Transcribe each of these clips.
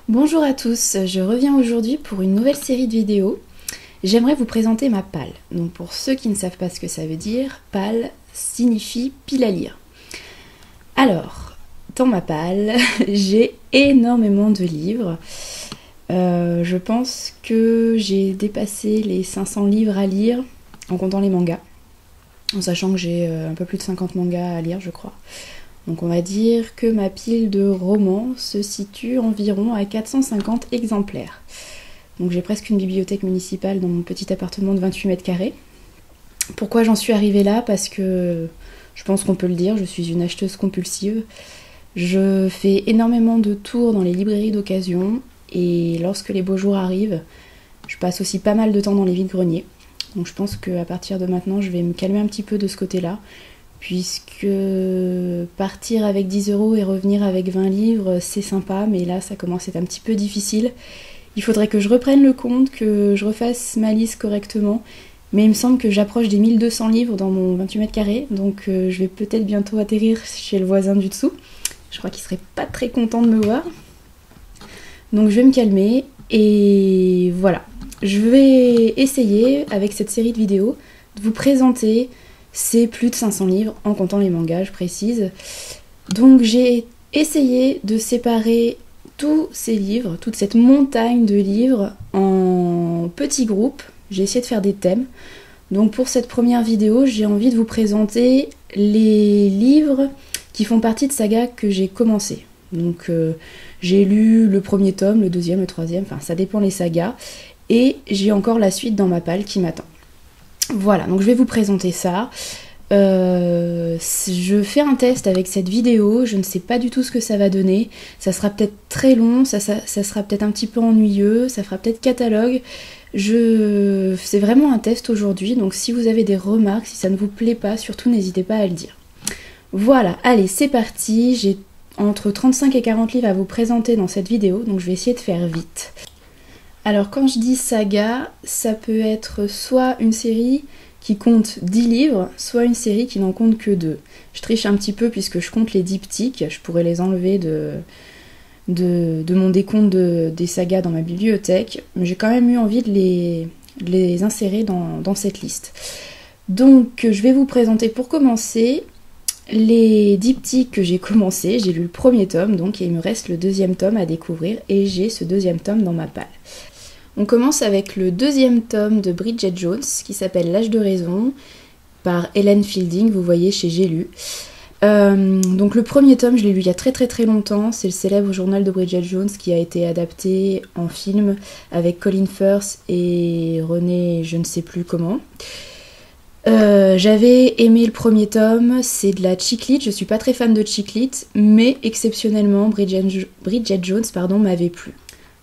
Bonjour à tous, je reviens aujourd'hui pour une nouvelle série de vidéos. J'aimerais vous présenter ma palle. Donc pour ceux qui ne savent pas ce que ça veut dire, palle signifie pile à lire. Alors, dans ma palle, j'ai énormément de livres. Je pense que j'ai dépassé les 500 livres à lire en comptant les mangas. En sachant que j'ai un peu plus de 50 mangas à lire, je crois. Donc on va dire que ma pile de romans se situe environ à 450 exemplaires. Donc j'ai presque une bibliothèque municipale dans mon petit appartement de 28 mètres carrés. Pourquoi j'en suis arrivée là? Parce que je pense qu'on peut le dire, je suis une acheteuse compulsive. Je fais énormément de tours dans les librairies d'occasion et lorsque les beaux jours arrivent, je passe aussi pas mal de temps dans les vides-greniers. Donc je pense qu'à partir de maintenant, je vais me calmer un petit peu de ce côté-là, puisque partir avec 10 € et revenir avec 20 livres, c'est sympa, mais là, ça commence à être un petit peu difficile. Il faudrait que je reprenne le compte, que je refasse ma liste correctement, mais il me semble que j'approche des 1200 livres dans mon 28 mètres carrés, donc je vais peut-être bientôt atterrir chez le voisin du dessous. Je crois qu'il serait pas très content de me voir. Donc je vais me calmer, et voilà. Je vais essayer, avec cette série de vidéos, de vous présenter ces plus de 500 livres, en comptant les mangas, je précise. Donc j'ai essayé de séparer tous ces livres, toute cette montagne de livres, en petits groupes. J'ai essayé de faire des thèmes. Donc pour cette première vidéo, j'ai envie de vous présenter les livres qui font partie de sagas que j'ai commencé. Donc j'ai lu le premier tome, le deuxième, le troisième, enfin ça dépend les sagas. Et j'ai encore la suite dans ma palle qui m'attend. Voilà, donc je vais vous présenter ça. Je fais un test avec cette vidéo, je ne sais pas du tout ce que ça va donner. Ça sera peut-être très long, ça sera peut-être un petit peu ennuyeux, ça fera peut-être catalogue. C'est vraiment un test aujourd'hui, donc si vous avez des remarques, si ça ne vous plaît pas, surtout n'hésitez pas à le dire. Voilà, allez, c'est parti. J'ai entre 35 et 40 livres à vous présenter dans cette vidéo, donc je vais essayer de faire vite. Alors quand je dis saga, ça peut être soit une série qui compte 10 livres, soit une série qui n'en compte que 2. Je triche un petit peu puisque je compte les diptyques, je pourrais les enlever de mon décompte des sagas dans ma bibliothèque, mais j'ai quand même eu envie de les insérer dans cette liste. Donc je vais vous présenter pour commencer les diptyques que j'ai commencé. J'ai lu le premier tome, donc il me reste le deuxième tome à découvrir et j'ai ce deuxième tome dans ma palle. On commence avec le deuxième tome de Bridget Jones qui s'appelle L'âge de raison par Helen Fielding, vous voyez chez J'ai lu. Donc le premier tome je l'ai lu il y a très longtemps, c'est le célèbre journal de Bridget Jones qui a été adapté en film avec Colin Firth et René je ne sais plus comment. J'avais aimé le premier tome, c'est de la chick lit, je suis pas très fan de chick lit, mais exceptionnellement Bridget Jones m'avait plu.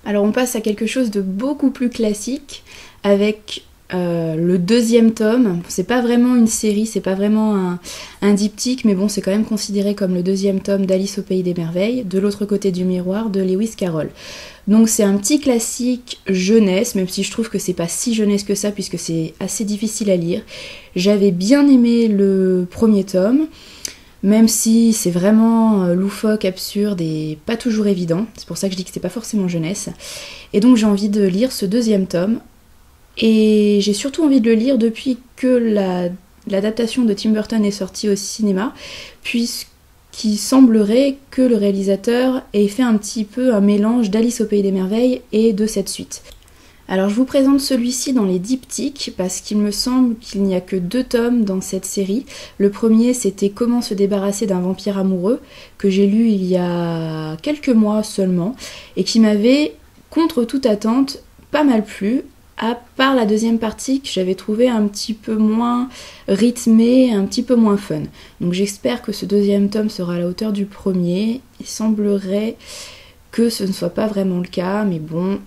Alors on passe à quelque chose de beaucoup plus classique avec le deuxième tome. C'est pas vraiment une série, c'est pas vraiment un diptyque, mais bon c'est quand même considéré comme le deuxième tome d'Alice au pays des merveilles, de l'autre côté du miroir de Lewis Carroll. Donc c'est un petit classique jeunesse, même si je trouve que c'est pas si jeunesse que ça puisque c'est assez difficile à lire. J'avais bien aimé le premier tome, même si c'est vraiment loufoque, absurde et pas toujours évident. C'est pour ça que je dis que c'est pas forcément jeunesse. Et donc j'ai envie de lire ce deuxième tome. Et j'ai surtout envie de le lire depuis que l'adaptation de Tim Burton est sortie au cinéma, puisqu'il semblerait que le réalisateur ait fait un petit peu un mélange d'Alice au pays des merveilles et de cette suite. Alors je vous présente celui-ci dans les diptyques parce qu'il me semble qu'il n'y a que 2 tomes dans cette série. Le premier c'était Comment se débarrasser d'un vampire amoureux que j'ai lu il y a quelques mois seulement et qui m'avait, contre toute attente, pas mal plu, à part la deuxième partie que j'avais trouvé un petit peu moins rythmée, un petit peu moins fun. Donc j'espère que ce deuxième tome sera à la hauteur du premier. Il semblerait que ce ne soit pas vraiment le cas, mais bon...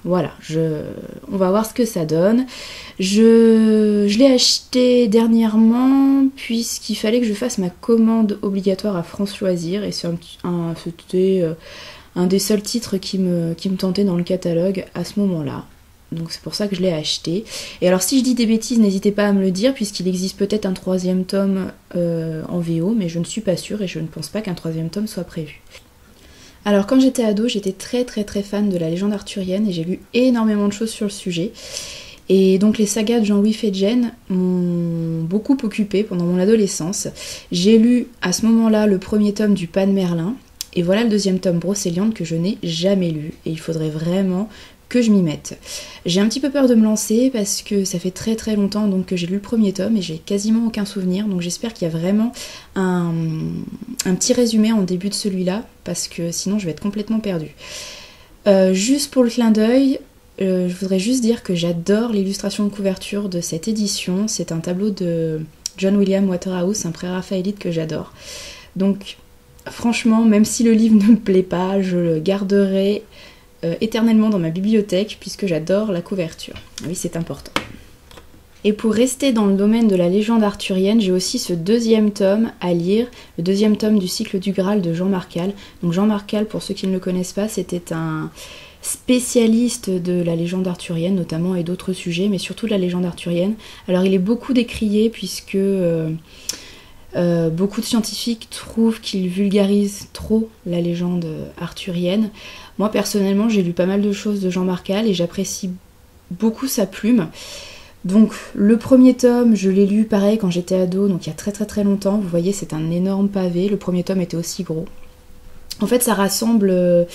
Voilà, on va voir ce que ça donne. Je l'ai acheté dernièrement puisqu'il fallait que je fasse ma commande obligatoire à France Loisirs et c'était un des seuls titres qui me tentait dans le catalogue à ce moment-là. Donc c'est pour ça que je l'ai acheté. Et alors si je dis des bêtises, n'hésitez pas à me le dire puisqu'il existe peut-être un 3e tome en VO, mais je ne suis pas sûre et je ne pense pas qu'un 3e tome soit prévu. Alors quand j'étais ado, j'étais très fan de la légende arthurienne et j'ai lu énormément de choses sur le sujet. Et donc les sagas de Jean-Louis Fedgen m'ont beaucoup occupée pendant mon adolescence. J'ai lu à ce moment-là le premier tome du Pan Merlin, et voilà le deuxième tome Brocéliande que je n'ai jamais lu, et il faudrait vraiment que je m'y mette. J'ai un petit peu peur de me lancer parce que ça fait très longtemps donc que j'ai lu le premier tome et j'ai quasiment aucun souvenir, donc j'espère qu'il y a vraiment un petit résumé en début de celui-là, parce que sinon je vais être complètement perdue. Juste pour le clin d'œil, je voudrais juste dire que j'adore l'illustration de couverture de cette édition. C'est un tableau de John William Waterhouse, un pré-raphaélite que j'adore. Donc franchement, même si le livre ne me plaît pas, je le garderai éternellement dans ma bibliothèque puisque j'adore la couverture. Oui, c'est important. Et pour rester dans le domaine de la légende arthurienne, j'ai aussi ce deuxième tome à lire, le deuxième tome du cycle du Graal de Jean Marcal. Donc Jean Marcal, pour ceux qui ne le connaissent pas, c'était un spécialiste de la légende arthurienne notamment et d'autres sujets, mais surtout de la légende arthurienne. Alors il est beaucoup décrié puisque beaucoup de scientifiques trouvent qu'il vulgarise trop la légende arthurienne. Moi personnellement j'ai lu pas mal de choses de Jean Marcal et j'apprécie beaucoup sa plume. Donc le premier tome je l'ai lu pareil quand j'étais ado, donc il y a très longtemps. Vous voyez, c'est un énorme pavé, le premier tome était aussi gros. En fait ça rassemble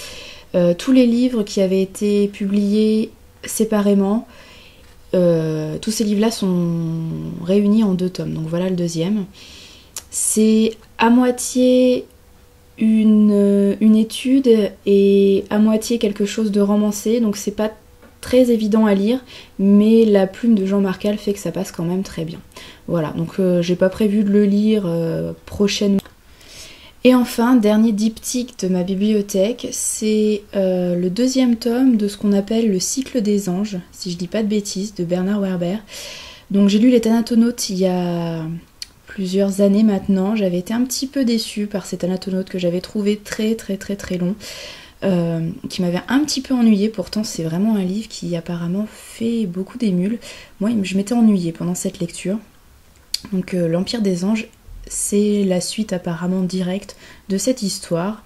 tous les livres qui avaient été publiés séparément. Tous ces livres là sont réunis en 2 tomes, donc voilà le deuxième. C'est à moitié une étude et à moitié quelque chose de romancé, donc c'est pas très évident à lire, mais la plume de Jean Marcal fait que ça passe quand même très bien. Voilà, donc j'ai pas prévu de le lire prochainement. Et enfin, dernier diptyque de ma bibliothèque, c'est le deuxième tome de ce qu'on appelle le cycle des anges, si je dis pas de bêtises, de Bernard Werber. Donc j'ai lu les Thanatonautes il y a plusieurs années maintenant. J'avais été un petit peu déçue par ces Thanatonautes que j'avais trouvé très long, qui m'avait un petit peu ennuyée. Pourtant c'est vraiment un livre qui apparemment fait beaucoup d'émules. Moi je m'étais ennuyée pendant cette lecture. Donc l'Empire des anges, c'est la suite apparemment directe de cette histoire.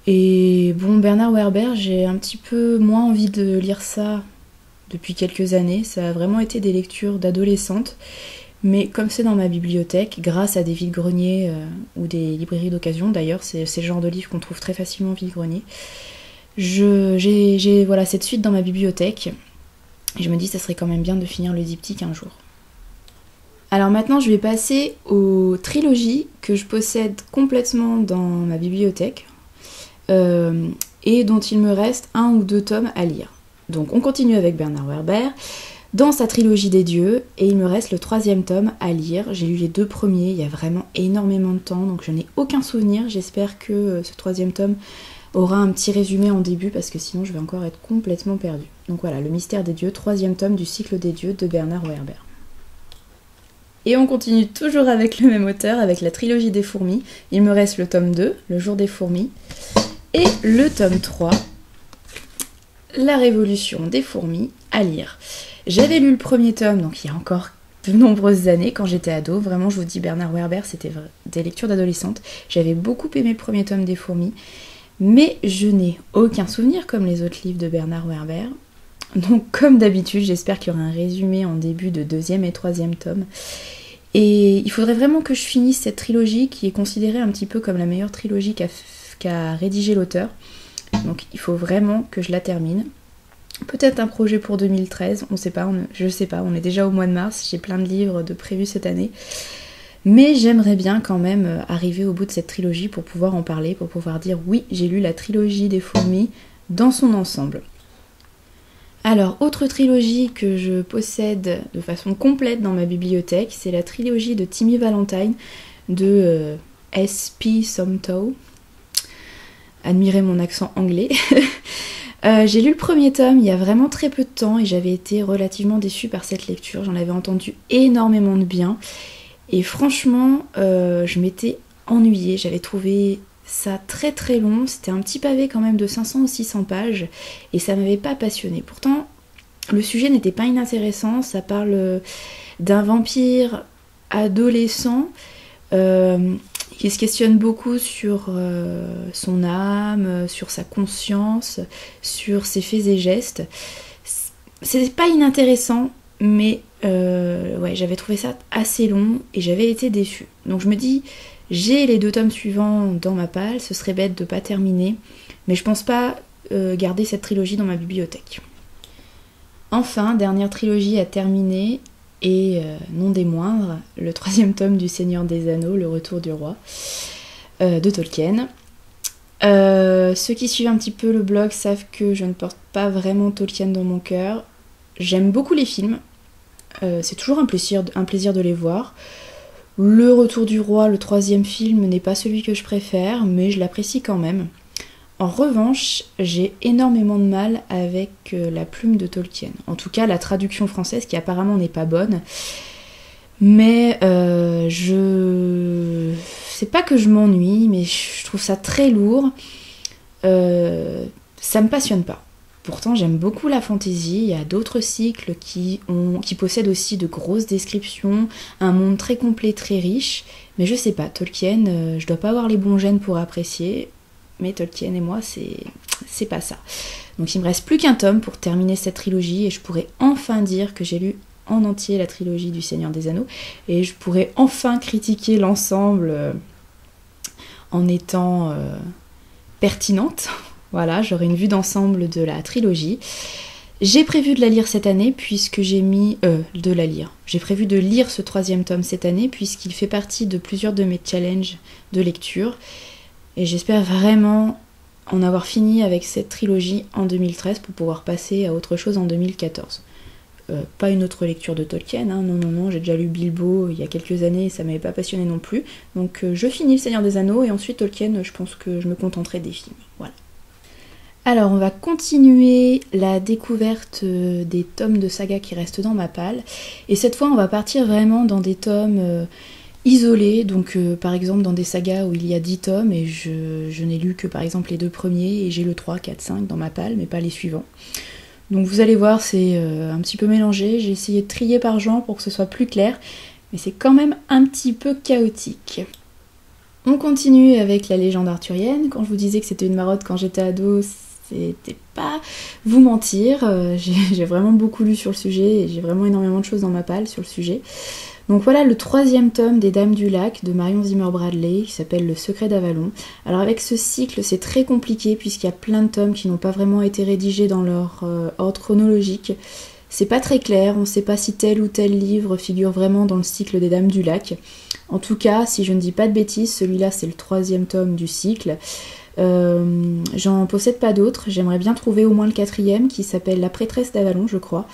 Et bon, Bernard Werber, j'ai un petit peu moins envie de lire ça depuis quelques années. Ça a vraiment été des lectures d'adolescente. Mais comme c'est dans ma bibliothèque, grâce à des vide-greniers ou des librairies d'occasion, d'ailleurs, c'est le genre de livre qu'on trouve très facilement au vide-grenier, j'ai voilà, cette suite dans ma bibliothèque. Et je me dis que ça serait quand même bien de finir le diptyque un jour. Alors maintenant je vais passer aux trilogies que je possède complètement dans ma bibliothèque et dont il me reste 1 ou 2 tomes à lire. Donc on continue avec Bernard Werber dans sa trilogie des dieux et il me reste le 3e tome à lire. J'ai lu les 2 premiers, il y a vraiment énormément de temps donc je n'ai aucun souvenir. J'espère que ce 3e tome aura un petit résumé en début parce que sinon je vais encore être complètement perdue. Donc voilà, le mystère des dieux, 3e tome du cycle des dieux de Bernard Werber. Et on continue toujours avec le même auteur, avec la trilogie des fourmis. Il me reste le tome 2, Le jour des fourmis, et le tome 3, La révolution des fourmis, à lire. J'avais lu le premier tome, donc il y a encore de nombreuses années, quand j'étais ado. Vraiment, je vous dis, Bernard Werber, c'était des lectures d'adolescente. J'avais beaucoup aimé le premier tome des fourmis, mais je n'ai aucun souvenir comme les autres livres de Bernard Werber. Donc comme d'habitude, j'espère qu'il y aura un résumé en début de 2e et 3e tome. Et il faudrait vraiment que je finisse cette trilogie qui est considérée un petit peu comme la meilleure trilogie qu'a rédigé l'auteur. Donc il faut vraiment que je la termine. Peut-être un projet pour 2013, on sait pas, je sais pas, on est déjà au mois de mars, j'ai plein de livres de prévus cette année. Mais j'aimerais bien quand même arriver au bout de cette trilogie pour pouvoir en parler, pour pouvoir dire oui, j'ai lu la trilogie des fourmis dans son ensemble. Alors, autre trilogie que je possède de façon complète dans ma bibliothèque, c'est la trilogie de Timmy Valentine de S.P. Somtow. Admirez mon accent anglais. J'ai lu le premier tome il y a vraiment très peu de temps et j'avais été relativement déçue par cette lecture. J'en avais entendu énormément de bien. Et franchement, je m'étais ennuyée. J'avais trouvé ça très long, c'était un petit pavé quand même de 500 ou 600 pages et ça m'avait pas passionné. Pourtant le sujet n'était pas inintéressant, ça parle d'un vampire adolescent, il qui se questionne beaucoup sur son âme, sur sa conscience, sur ses faits et gestes. C'est pas inintéressant, mais ouais, j'avais trouvé ça assez long et j'avais été déçue. Donc je me dis, j'ai les 2 tomes suivants dans ma palle, ce serait bête de pas terminer, mais je pense pas garder cette trilogie dans ma bibliothèque. Enfin, dernière trilogie à terminer, et non des moindres, le 3e tome du Seigneur des Anneaux, Le Retour du Roi, de Tolkien. Ceux qui suivent un petit peu le blog savent que je ne porte pas vraiment Tolkien dans mon cœur. J'aime beaucoup les films, c'est toujours un plaisir de les voir. Le Retour du Roi, le 3e film, n'est pas celui que je préfère, mais je l'apprécie quand même. En revanche, j'ai énormément de mal avec la plume de Tolkien. En tout cas, la traduction française qui apparemment n'est pas bonne. Mais c'est pas que je m'ennuie, mais je trouve ça très lourd. Ça me passionne pas. Pourtant, j'aime beaucoup la fantasy. Il y a d'autres cycles qui possèdent aussi de grosses descriptions, un monde très complet, très riche. Mais je sais pas, Tolkien, je dois pas avoir les bons gènes pour apprécier. Mais Tolkien et moi, c'est pas ça. Donc il me reste plus qu'un tome pour terminer cette trilogie et je pourrais enfin dire que j'ai lu en entier la trilogie du Seigneur des Anneaux et je pourrais enfin critiquer l'ensemble en étant pertinente. Voilà, j'aurai une vue d'ensemble de la trilogie. J'ai prévu de la lire cette année puisque j'ai prévu de lire ce 3e tome cette année puisqu'il fait partie de plusieurs de mes challenges de lecture. Et j'espère vraiment en avoir fini avec cette trilogie en 2013 pour pouvoir passer à autre chose en 2014. Pas une autre lecture de Tolkien, hein, non, j'ai déjà lu Bilbo il y a quelques années et ça m'avait pas passionné non plus. Donc je finis Le Seigneur des Anneaux et ensuite Tolkien, je pense que je me contenterai des films. Voilà. Alors on va continuer la découverte des tomes de saga qui restent dans ma palle. Et cette fois on va partir vraiment dans des tomes isolés, donc par exemple dans des sagas où il y a 10 tomes et je n'ai lu que par exemple les 2 premiers et j'ai le 3, 4, 5 dans ma palle mais pas les suivants. Donc vous allez voir, c'est un petit peu mélangé, j'ai essayé de trier par genre pour que ce soit plus clair, mais c'est quand même un petit peu chaotique. On continue avec la légende arthurienne. Quand je vous disais que c'était une marotte quand j'étais ado, c'était pas vous mentir, j'ai vraiment beaucoup lu sur le sujet et j'ai vraiment énormément de choses dans ma palle sur le sujet. Donc voilà le 3e tome des Dames du Lac de Marion Zimmer Bradley qui s'appelle Le Secret d'Avalon. Alors avec ce cycle c'est très compliqué puisqu'il y a plein de tomes qui n'ont pas vraiment été rédigés dans leur ordre chronologique. C'est pas très clair, on ne sait pas si tel ou tel livre figure vraiment dans le cycle des Dames du Lac. En tout cas, si je ne dis pas de bêtises, celui-là c'est le 3e tome du cycle. J'en possède pas d'autres, j'aimerais bien trouver au moins le 4e qui s'appelle La Prêtresse d'Avalon je crois.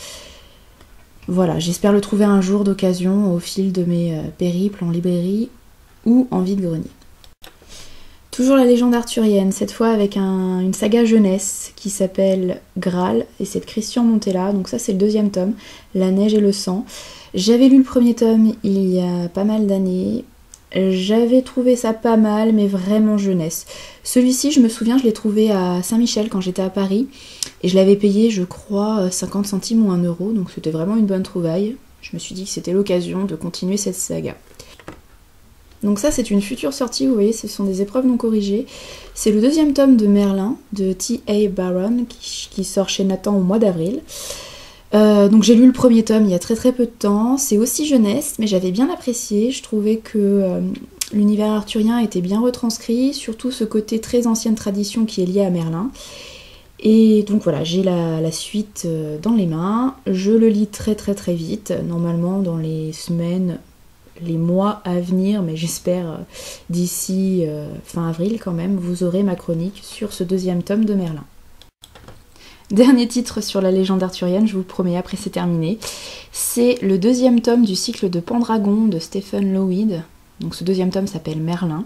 Voilà, j'espère le trouver un jour d'occasion au fil de mes périples en librairie ou en vide-grenier. Toujours la légende arthurienne, cette fois avec une saga jeunesse qui s'appelle Graal et c'est de Christian Montella, donc ça c'est le 2e tome, La Neige et le Sang. J'avais lu le 1er tome il y a pas mal d'années, j'avais trouvé ça pas mal mais vraiment jeunesse. Celui-ci je me souviens je l'ai trouvé à Saint-Michel quand j'étais à Paris et je l'avais payé je crois 50 centimes ou 1 euro donc c'était vraiment une bonne trouvaille. Je me suis dit que c'était l'occasion de continuer cette saga. Donc ça c'est une future sortie, vous voyez ce sont des épreuves non corrigées. C'est le 2e tome de Merlin de T.A. Barron qui sort chez Nathan au mois d'avril. Donc j'ai lu le 1er tome il y a très peu de temps, c'est aussi jeunesse mais j'avais bien apprécié, je trouvais que l'univers arthurien était bien retranscrit, surtout ce côté très ancienne tradition qui est lié à Merlin. Et donc voilà, j'ai la suite dans les mains, je le lis très vite, normalement dans les semaines, les mois à venir, mais j'espère d'ici fin avril quand même, vous aurez ma chronique sur ce 2e tome de Merlin. Dernier titre sur la légende arthurienne, je vous le promets, après c'est terminé. C'est le 2e tome du cycle de Pendragon de Stephen Loweyd. Donc ce 2e tome s'appelle Merlin.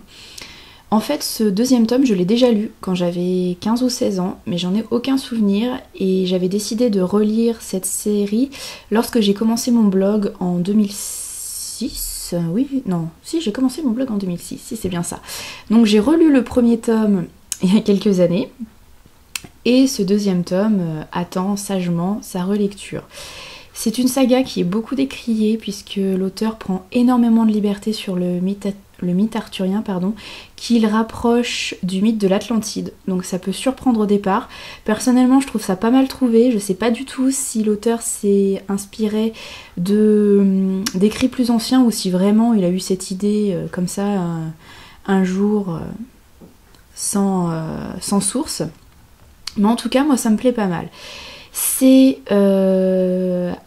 En fait, ce 2e tome, je l'ai déjà lu quand j'avais 15 ou 16 ans, mais j'en ai aucun souvenir et j'avais décidé de relire cette série lorsque j'ai commencé mon blog en 2006. Oui, non, si, j'ai commencé mon blog en 2006, si c'est bien ça. Donc j'ai relu le 1er tome il y a quelques années. Et ce 2e tome attend sagement sa relecture. C'est une saga qui est beaucoup décriée puisque l'auteur prend énormément de liberté sur le le mythe arthurien, pardon, qu'il rapproche du mythe de l'Atlantide. Donc ça peut surprendre au départ. Personnellement, je trouve ça pas mal trouvé. Je sais pas du tout si l'auteur s'est inspiré d'écrits plus anciens ou si vraiment il a eu cette idée comme ça un jour sans source. Mais en tout cas, moi ça me plaît pas mal. C'est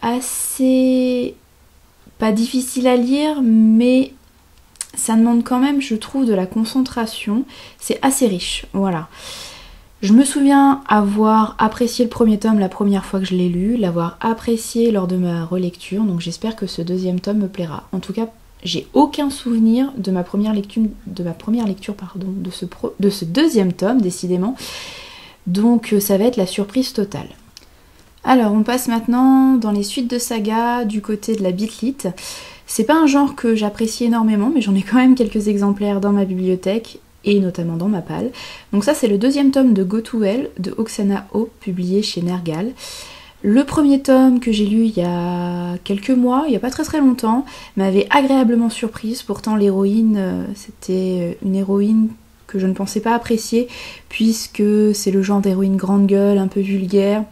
assez pas difficile à lire, mais ça demande quand même, je trouve, de la concentration. C'est assez riche, voilà. Je me souviens avoir apprécié le premier tome la première fois que je l'ai lu, l'avoir apprécié lors de ma relecture, donc j'espère que ce deuxième tome me plaira. En tout cas, j'ai aucun souvenir de ma première lecture, de ce deuxième tome, décidément. Donc ça va être la surprise totale. Alors on passe maintenant dans les suites de saga du côté de la Beat-Lit. C'est pas un genre que j'apprécie énormément, mais j'en ai quand même quelques exemplaires dans ma bibliothèque et notamment dans ma palle. Donc ça c'est le deuxième tome de Go To Hell de Oksana Hope, publié chez Nergal. Le premier tome que j'ai lu il y a quelques mois, il n'y a pas très longtemps, m'avait agréablement surprise. Pourtant l'héroïne, c'était une héroïne que je ne pensais pas apprécier, puisque c'est le genre d'héroïne grande gueule, un peu vulgaire.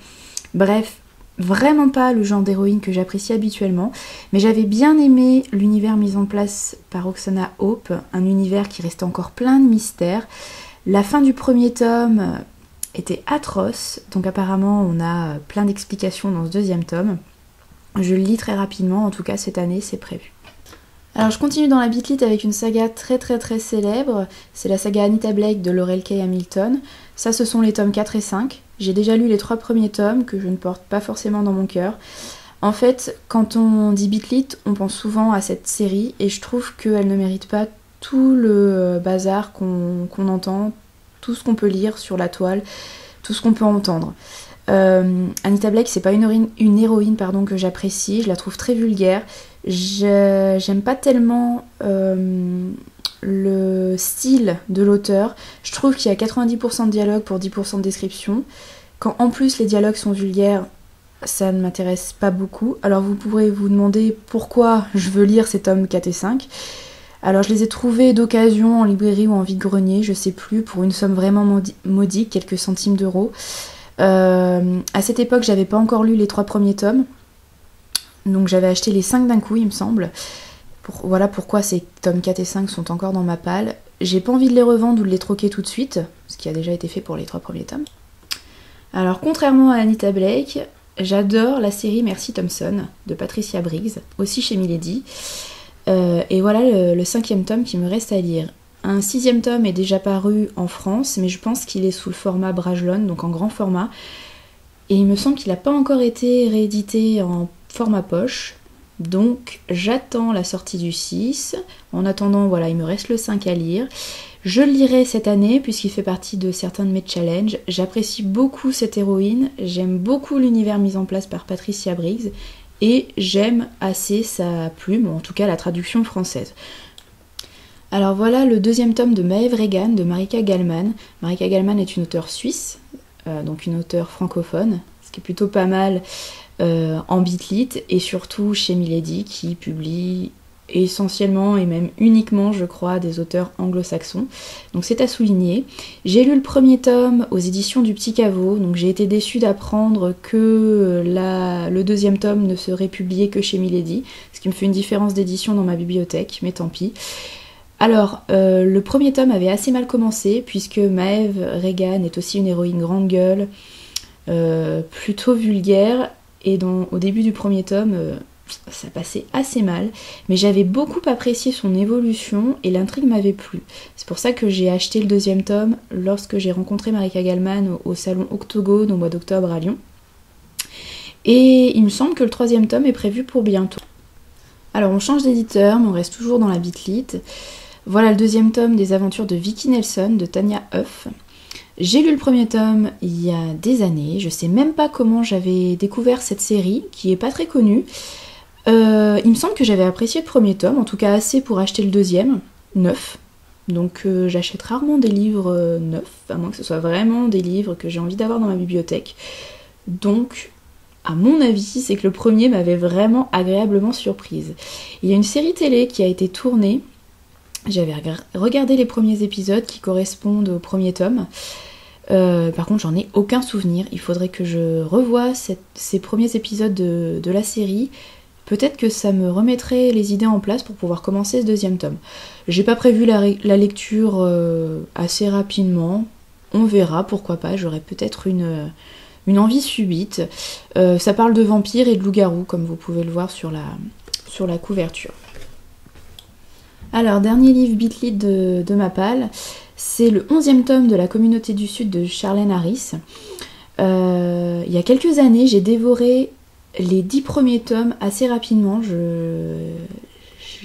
Bref, vraiment pas le genre d'héroïne que j'apprécie habituellement, mais j'avais bien aimé l'univers mis en place par Oksana Hope, un univers qui restait encore plein de mystères. La fin du premier tome était atroce, donc apparemment on a plein d'explications dans ce deuxième tome. Je le lis très rapidement, en tout cas cette année c'est prévu. Alors je continue dans la Beat-Lit avec une saga très célèbre, c'est la saga Anita Blake de Laurell K. Hamilton. Ça ce sont les tomes 4 et 5. J'ai déjà lu les 3 premiers tomes que je ne porte pas forcément dans mon cœur. En fait, quand on dit Beat-Lit, on pense souvent à cette série et je trouve qu'elle ne mérite pas tout le bazar qu'on entend, tout ce qu'on peut lire sur la toile, tout ce qu'on peut entendre. Anita Blake, c'est pas une héroïne que j'apprécie, je la trouve très vulgaire. J'aime pas tellement le style de l'auteur. Je trouve qu'il y a 90% de dialogue pour 10% de description. Quand en plus les dialogues sont vulgaires, ça ne m'intéresse pas beaucoup. Alors vous pourrez vous demander pourquoi je veux lire ces tomes 4 et 5. Alors je les ai trouvés d'occasion en librairie ou en vide-grenier, je sais plus, pour une somme vraiment modique, quelques centimes d'euros. À cette époque, j'avais pas encore lu les 3 premiers tomes. Donc j'avais acheté les 5 d'un coup, il me semble. Voilà pourquoi ces tomes 4 et 5 sont encore dans ma palle. J'ai pas envie de les revendre ou de les troquer tout de suite, ce qui a déjà été fait pour les 3 premiers tomes. Alors contrairement à Anita Blake, j'adore la série Mercy Thompson de Patricia Briggs, aussi chez Milady. Et voilà le 5e tome qui me reste à lire. Un 6e tome est déjà paru en France, mais je pense qu'il est sous le format Brajlon, donc en grand format. Et il me semble qu'il n'a pas encore été réédité en format poche. Donc j'attends la sortie du 6. En attendant, voilà, il me reste le 5 à lire. Je le lirai cette année puisqu'il fait partie de certains de mes challenges. J'apprécie beaucoup cette héroïne, j'aime beaucoup l'univers mis en place par Patricia Briggs et j'aime assez sa plume, ou en tout cas la traduction française. Alors voilà le 2e tome de Maeve Regan de Marika Gallman. Marika Gallman est une auteure suisse, donc une auteure francophone, ce qui est plutôt pas mal en Beat-Lit et surtout chez Milady qui publie essentiellement et même uniquement, je crois, des auteurs anglo-saxons. Donc c'est à souligner. J'ai lu le 1er tome aux éditions du Petit Caveau, donc j'ai été déçue d'apprendre que le 2e tome ne serait publié que chez Milady, ce qui me fait une différence d'édition dans ma bibliothèque, mais tant pis. Alors, le 1er tome avait assez mal commencé, puisque Maeve Regan est aussi une héroïne grande gueule, plutôt vulgaire, et au début du 1er tome, ça passait assez mal, mais j'avais beaucoup apprécié son évolution, et l'intrigue m'avait plu. C'est pour ça que j'ai acheté le 2e tome lorsque j'ai rencontré Marika Gallman au salon Octogone au mois d'octobre à Lyon. Et il me semble que le 3e tome est prévu pour bientôt. Alors on change d'éditeur, mais on reste toujours dans la Beat-Lit. Voilà le 2e tome des aventures de Vicky Nelson de Tanya Huff. J'ai lu le 1er tome il y a des années, je sais même pas comment j'avais découvert cette série, qui est pas très connue. Il me semble que j'avais apprécié le 1er tome, en tout cas assez pour acheter le 2e, neuf. Donc j'achète rarement des livres neufs, à moins que ce soit vraiment des livres que j'ai envie d'avoir dans ma bibliothèque. Donc, à mon avis, c'est que le 1er m'avait vraiment agréablement surprise. Il y a une série télé qui a été tournée J'avais regardé les premiers épisodes qui correspondent au premier tome. Par contre, j'en ai aucun souvenir. Il faudrait que je revoie ces premiers épisodes de la série. Peut-être que ça me remettrait les idées en place pour pouvoir commencer ce deuxième tome. J'ai pas prévu la lecture assez rapidement. On verra, pourquoi pas. J'aurai peut-être une envie subite. Ça parle de vampires et de loups-garous, comme vous pouvez le voir sur la couverture. Alors, dernier livre Bitly de ma palle, c'est le 11e tome de La Communauté du Sud de Charlène Harris. Il y a quelques années, j'ai dévoré les 10 premiers tomes assez rapidement. Je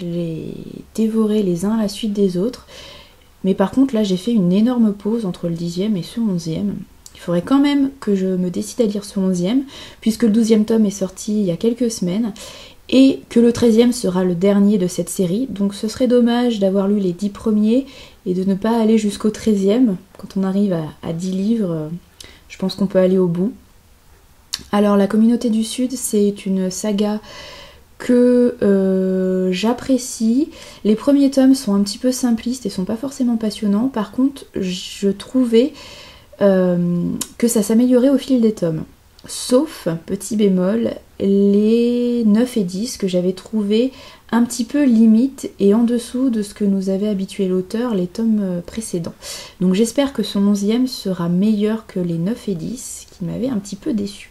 les dévorais les uns à la suite des autres. Mais par contre, là, j'ai fait une énorme pause entre le 10e et ce 11e. Il faudrait quand même que je me décide à lire ce 11e, puisque le 12e tome est sorti il y a quelques semaines. Et que le 13e sera le dernier de cette série, donc ce serait dommage d'avoir lu les 10 premiers et de ne pas aller jusqu'au 13e. Quand on arrive à 10 livres, je pense qu'on peut aller au bout. Alors La Communauté du Sud, c'est une saga que j'apprécie. Les premiers tomes sont un petit peu simplistes et sont pas forcément passionnants. Par contre, je trouvais que ça s'améliorait au fil des tomes. Sauf, petit bémol, les 9 et 10 que j'avais trouvé un petit peu limite et en dessous de ce que nous avait habitué l'auteur les tomes précédents. Donc j'espère que son 11e sera meilleur que les 9 et 10 qui m'avaient un petit peu déçu.